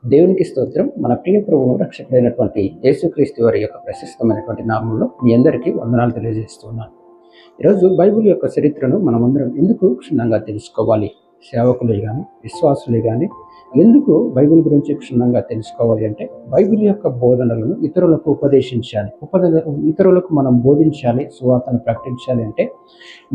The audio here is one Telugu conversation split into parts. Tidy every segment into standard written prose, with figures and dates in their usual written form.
దేవునికి స్తోత్రం. మన ప్రియ ప్రభువును రక్షకుడైనటువంటి యేసుక్రీస్తు వారి యొక్క ప్రశస్తమైనటువంటి నామంలో మీ అందరికీ వందనాలు తెలియజేస్తున్నాను. ఈరోజు బైబిల్ యొక్క చరిత్రను మనమందరం ఎందుకు క్షుణ్ణంగా తెలుసుకోవాలి? సేవకులే కానీ, విశ్వాసులే కానీ ఎందుకు బైబిల్ గురించి క్షుణ్ణంగా తెలుసుకోవాలి అంటే, బైబిల్ యొక్క బోధనలను ఇతరులకు ఉపదేశించాలి, ఇతరులకు మనం బోధించాలి, సువార్తను ప్రకటించాలి అంటే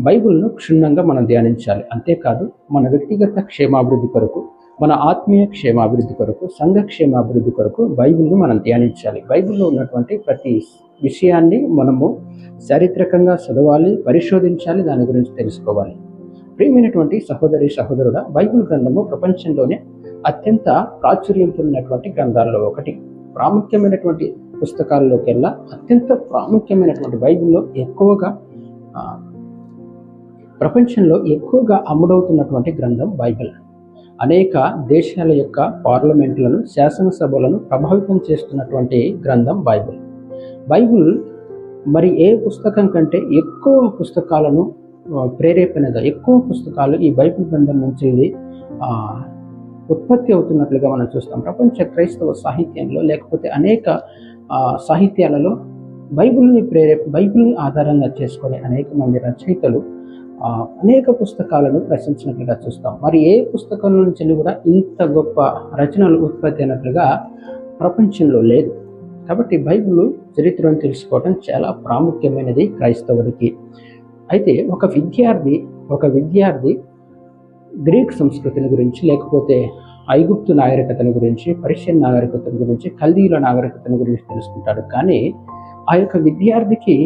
బైబిల్ను క్షుణ్ణంగా మనం ధ్యానించాలి. అంతేకాదు, మన వ్యక్తిగత క్షేమాభివృద్ధి కొరకు, మన ఆత్మీయ క్షేమాభివృద్ధి కొరకు, సంఘ క్షేమాభివృద్ధి కొరకు బైబిల్ను మనం ధ్యానించాలి. బైబిల్లో ఉన్నటువంటి ప్రతి విషయాన్ని మనము చారిత్రకంగా చదవాలి, పరిశోధించాలి, దాని గురించి తెలుసుకోవాలి. ప్రియమైనటువంటి సహోదరి సహోదరుడ, బైబిల్ గ్రంథము ప్రపంచంలోనే అత్యంత ప్రాచుర్యం పొందినటువంటి గ్రంథాల్లో ఒకటి. ప్రాముఖ్యమైనటువంటి పుస్తకాల్లోకెల్లా అత్యంత ప్రాముఖ్యమైనటువంటి బైబిల్లో ప్రపంచంలో ఎక్కువగా అమ్ముడవుతున్నటువంటి గ్రంథం బైబిల్. అనేక దేశాల యొక్క పార్లమెంట్లను, శాసనసభలను ప్రభావితం చేస్తున్నటువంటి గ్రంథం బైబిల్. బైబిల్ మరి ఏ పుస్తకం కంటే ఎక్కువ పుస్తకాలను ప్రేరేపణగా, ఎక్కువ పుస్తకాలు ఈ బైబిల్ గ్రంథం నుంచి ఉత్పత్తి అవుతున్నట్లుగా మనం చూస్తాం. ప్రపంచ క్రైస్తవ సాహిత్యంలో లేకపోతే అనేక సాహిత్యాలలో బైబిల్ని ఆధారంగా చేసుకొని అనేక మంది రచయితలు అనేక పుస్తకాలను రచించినట్లుగా చూస్తాం. మరి ఏ పుస్తకం నుంచి కూడా ఇంత గొప్ప రచనలు ఉత్పత్తి అయినట్లుగా ప్రపంచంలో లేదు. కాబట్టి బైబిల్ చరిత్రను తెలుసుకోవడం చాలా ప్రాముఖ్యమైనది క్రైస్తవుడికి. అయితే ఒక విద్యార్థి గ్రీక్ సంస్కృతిని గురించి, లేకపోతే ఐగుప్తు నాగరికతను గురించి, పర్షియన్ నాగరికతను గురించి, కల్దీయుల నాగరికతను గురించి తెలుసుకుంటాడు. కానీ ఆ యొక్క విద్యార్థికి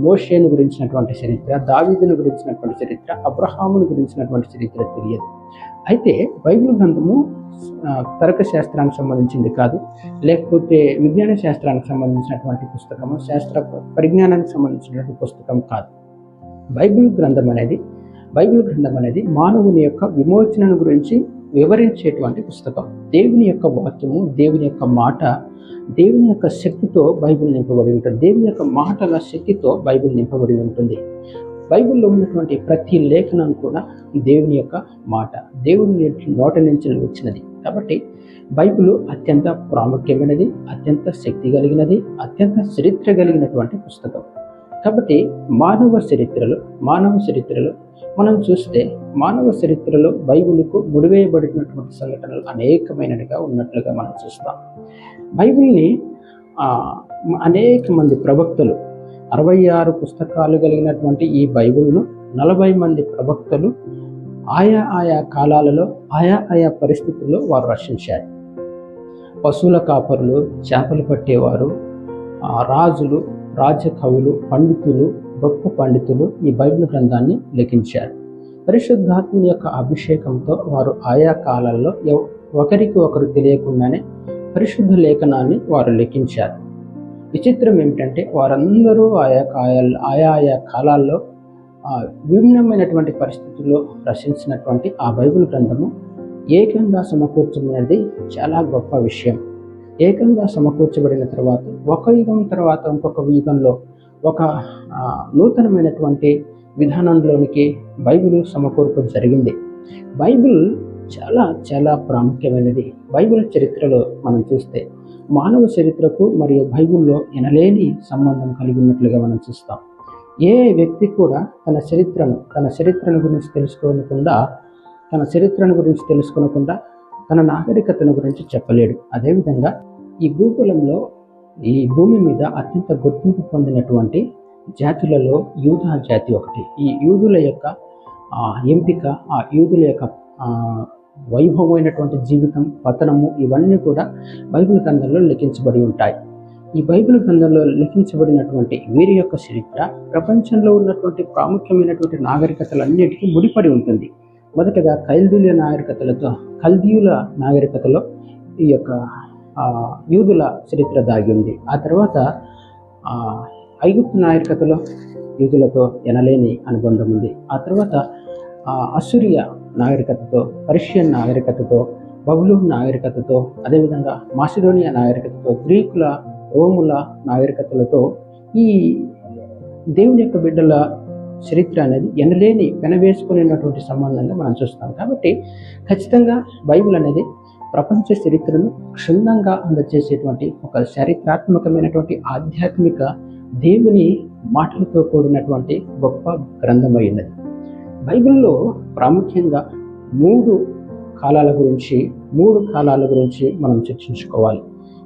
మోషేను గురించినటువంటి చరిత్ర, దావీదును గురించినటువంటి చరిత్ర, అబ్రహామును గురించినటువంటి చరిత్ర తెలియదు. అయితే బైబిల్ గ్రంథము తర్క శాస్త్రానికి సంబంధించింది కాదు, లేకపోతే విజ్ఞాన శాస్త్రానికి సంబంధించినటువంటి పుస్తకము, శాస్త్ర పరిజ్ఞానానికి సంబంధించినటువంటి పుస్తకం కాదు. బైబిల్ గ్రంథం అనేది మానవుని యొక్క విమోచనను గురించి వివరించేటువంటి పుస్తకం. దేవుని యొక్క వాక్యము, దేవుని యొక్క మాట, దేవుని యొక్క శక్తితో బైబిల్ నింపబడి ఉంటుంది. దేవుని యొక్క మాటల శక్తితో బైబిల్ నింపబడి ఉంటుంది. బైబిల్లో ఉన్నటువంటి ప్రతి లేఖనం కూడా దేవుని యొక్క మాట, దేవుని నోట నుంచి వచ్చినది. కాబట్టి బైబిల్ అత్యంత ప్రాముఖ్యమైనది, అత్యంత శక్తి కలిగినది, అత్యంత చరిత్ర కలిగినటువంటి పుస్తకం. కాబట్టి మానవ చరిత్రలో మనం చూస్తే, మానవ చరిత్రలో బైబిల్కు ముడివేయబడినటువంటి సంఘటనలు అనేకమైనవిగా ఉన్నట్లుగా మనం చూస్తాం. బైబిల్ని అనేక మంది ప్రవక్తలు, 66 పుస్తకాలు కలిగినటువంటి ఈ బైబిల్ను 40 మంది ప్రవక్తలు ఆయా కాలాలలో ఆయా పరిస్థితుల్లో వారు రచించారు. పశువుల కాపరులు, చేపలు పట్టేవారు, రాజులు, రాజకవులు, పండితులు, గొప్ప పండితులు ఈ బైబిల్ గ్రంథాన్ని లిఖించారు. పరిశుద్ధాత్మని యొక్క అభిషేకంతో వారు ఆయా కాలాల్లో ఒకరికి ఒకరు తెలియకుండానే పరిశుద్ధ లేఖనాన్ని వారు లిఖించారు. విచిత్రం ఏమిటంటే, వారందరూ ఆయా కాలాల్లో విభిన్నమైనటువంటి పరిస్థితుల్లో రచించినటువంటి ఆ బైబిల్ గ్రంథము ఏకంగా సమకూర్చబడినది చాలా గొప్ప విషయం. ఏకంగా సమకూర్చబడిన తర్వాత, ఒక యుగం తర్వాత ఇంకొక యుగంలో ఒక నూతనమైనటువంటి విధానంలోనికి బైబిల్ సమకూర్పు జరిగింది. బైబిల్ చాలా చాలా ప్రాముఖ్యమైనది. బైబిల్ చరిత్రలో మనం చూస్తే మానవ చరిత్రకు మరియు బైబిల్లో ఎనలేని సంబంధం కలిగి ఉన్నట్లుగా మనం చూస్తాం. ఏ వ్యక్తి కూడా తన చరిత్రను గురించి తెలుసుకోకుండా తన నాగరికతను గురించి చెప్పలేడు. అదేవిధంగా ఈ భూమి మీద అత్యంత గుర్తింపు పొందినటువంటి జాతులలో యూదా జాతి ఒకటి. ఈ యూదుల యొక్క ఎంపిక, ఆ యూదుల యొక్క వైభవమైనటువంటి జీవితం, పతనము, ఇవన్నీ కూడా బైబిల్ గ్రంథంలో లిఖించబడి ఉంటాయి. ఈ బైబిల్ గ్రంథంలో లిఖించబడినటువంటి వీరి యొక్క చరిత్ర ప్రపంచంలో ఉన్నటువంటి ప్రాముఖ్యమైనటువంటి నాగరికతలన్నిటికీ ముడిపడి ఉంటుంది. మొదటగా కల్దీయుల నాగరికతలో ఈ యొక్క యూదుల చరిత్ర దాగి ఉంది. ఆ తర్వాత ఐగుప్తు నాగరికతలో యూదులతో ఎనలేని అనుబంధం ఉంది. ఆ తర్వాత అస్సూరియా నాగరికతతో, పర్షియన్ నాగరికతతో, బబులోన్ నాగరికతతో, అదేవిధంగా మాసిడోనియా నాగరికతతో, గ్రీకుల, రోముల నాగరికతలతో ఈ దేవుని యొక్క బిడ్డల చరిత్ర అనేది ఎనలేని పెనవేసుకునేటువంటి సంబంధంగా మనం చూస్తాం. కాబట్టి ఖచ్చితంగా బైబిల్ అనేది ప్రపంచ చరిత్రను క్షుణ్ణంగా అందజేసేటువంటి ఒక చారిత్రాత్మకమైనటువంటి ఆధ్యాత్మిక దేవుని మాటలతో కూడినటువంటి గొప్ప గ్రంథమైనది. బైబిల్లో ప్రాముఖ్యంగా మూడు కాలాల గురించి మనం చర్చించుకోవాలి.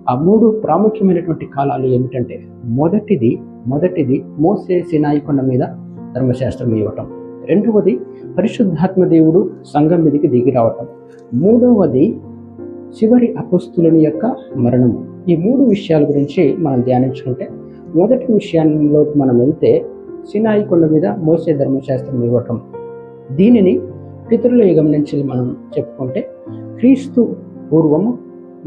ఆ మూడు ప్రాముఖ్యమైనటువంటి కాలాలు ఏమిటంటే, మొదటిది మోసే సినాయి కొండ మీద ధర్మశాస్త్రం ఇవ్వటం, రెండవది పరిశుద్ధాత్మ దేవుడు సంఘం మీదకి దిగి రావటం, మూడవది చివరి అపొస్తలుని యొక్క మరణము. ఈ మూడు విషయాల గురించి మనం ధ్యానించుకుంటే, మొదటి విషయంలో మనం వెళ్తే సినాయి కొండ మీద మోసే ధర్మశాస్త్రం ఇవ్వటం, దీనిని పితరుల యుగం నుంచి మనం చెప్పుకుంటే క్రీస్తు పూర్వము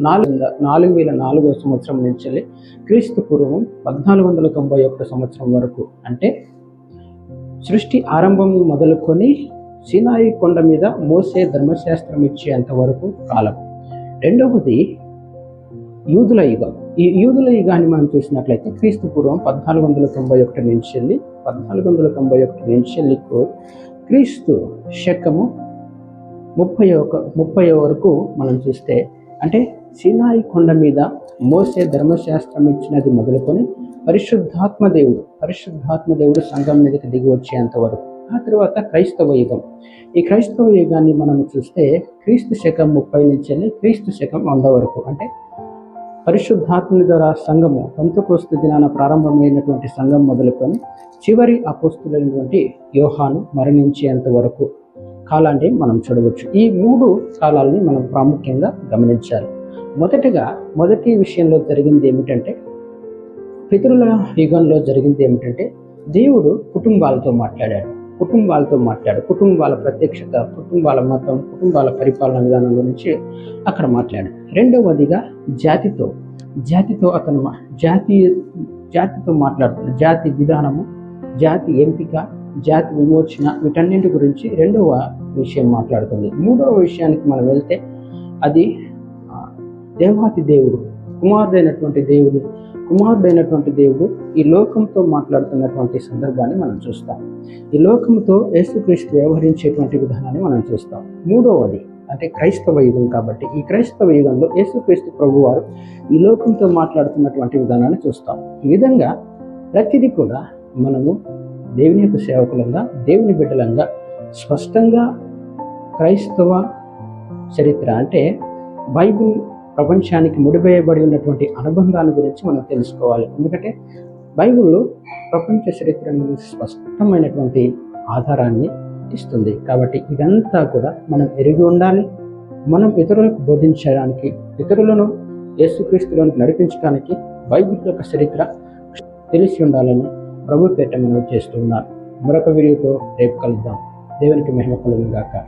4004వ సంవత్సరం నుంచి క్రీస్తు పూర్వం 1491 సంవత్సరం వరకు, అంటే సృష్టి ఆరంభం మొదలుకొని సినాయి కొండ మీద మోసే ధర్మశాస్త్రం ఇచ్చేంత వరకు కాలం. రెండవది యూదుల యుగం. ఈ యూదుల యుగాన్ని మనం చూసినట్లయితే క్రీస్తు పూర్వం 1491 నుంచి క్రీస్తు శకము 30 వరకు మనం చూస్తే, అంటే సినాయి కొండ మీద మోసే ధర్మశాస్త్రం ఇచ్చినది మొదలుకొని పరిశుద్ధాత్మ దేవుడు సంఘం మీదకి దిగి వచ్చేంత వరకు. ఆ తర్వాత క్రైస్తవ యుగం. ఈ క్రైస్తవ యుగాన్ని మనం చూస్తే క్రీస్తు శకం 30 నుంచి క్రీస్తు శకం 100 వరకు, అంటే పరిశుద్ధాత్మని ద్వారా సంఘము పెంతెకోస్తు దినాన ప్రారంభమైనటువంటి సంఘం మొదలుకొని చివరి అపోస్తులైనటువంటి యోహాను మరణించేంత వరకు కాలాన్ని మనం చూడవచ్చు. ఈ మూడు కాలాలని మనం ప్రాముఖ్యంగా గమనించాలి. మొదటి విషయంలో జరిగింది ఏమిటంటే, పితరుల యుగంలో జరిగింది ఏమిటంటే, దేవుడు కుటుంబాలతో మాట్లాడాడు. కుటుంబాల ప్రత్యక్షత, కుటుంబాల మతం, కుటుంబాల పరిపాలన విధానం గురించి అక్కడ మాట్లాడాడు. రెండవదిగా జాతితో అతను జాతితో మాట్లాడుతున్నాడు. జాతి విధానము, జాతి ఎంపిక, జాతి విమోచన, వీటన్నింటి గురించి రెండవ విషయం మాట్లాడుతుంది. మూడవ విషయానికి మనం వెళ్తే, అది దేవాతి దేవుడు, కుమారుడైనటువంటి దేవుడు ఈ లోకంతో మాట్లాడుతున్నటువంటి సందర్భాన్ని మనం చూస్తాం. ఈ లోకంతో యేసుక్రీస్తు వ్యవహరించేటువంటి విధానాన్ని మనం చూస్తాం. మూడవది అంటే క్రైస్తవ యుగం. కాబట్టి ఈ క్రైస్తవ యుగంలో యేసుక్రీస్తు ప్రభువారు ఈ లోకంతో మాట్లాడుతున్నటువంటి విధానాన్ని చూస్తాం. ఈ విధంగా ప్రతిదీ కూడా మనము దేవుని యొక్క సేవకులంగా, దేవుని బిడ్డలంగా స్పష్టంగా క్రైస్తవ చరిత్ర అంటే బైబిల్ ప్రపంచానికి ముడివేయబడి ఉన్నటువంటి అనుబంధాల గురించి మనం తెలుసుకోవాలి. ఎందుకంటే బైబిల్లో ప్రపంచ చరిత్ర స్పష్టమైనటువంటి ఆధారాన్ని ఇస్తుంది. కాబట్టి ఇదంతా కూడా మనం ఎరిగి ఉండాలి. మనం ఇతరులకు బోధించడానికి, ఇతరులను యేసుక్రీస్తులోనికి నడిపించడానికి బైబిల్ యొక్క చరిత్ర తెలిసి ఉండాలని ప్రభు పేట మనం చేస్తున్నారు. మరొక వీడియోతో రేపు కలుద్దాం. దేవునికి మహిమ కలుగును గాక.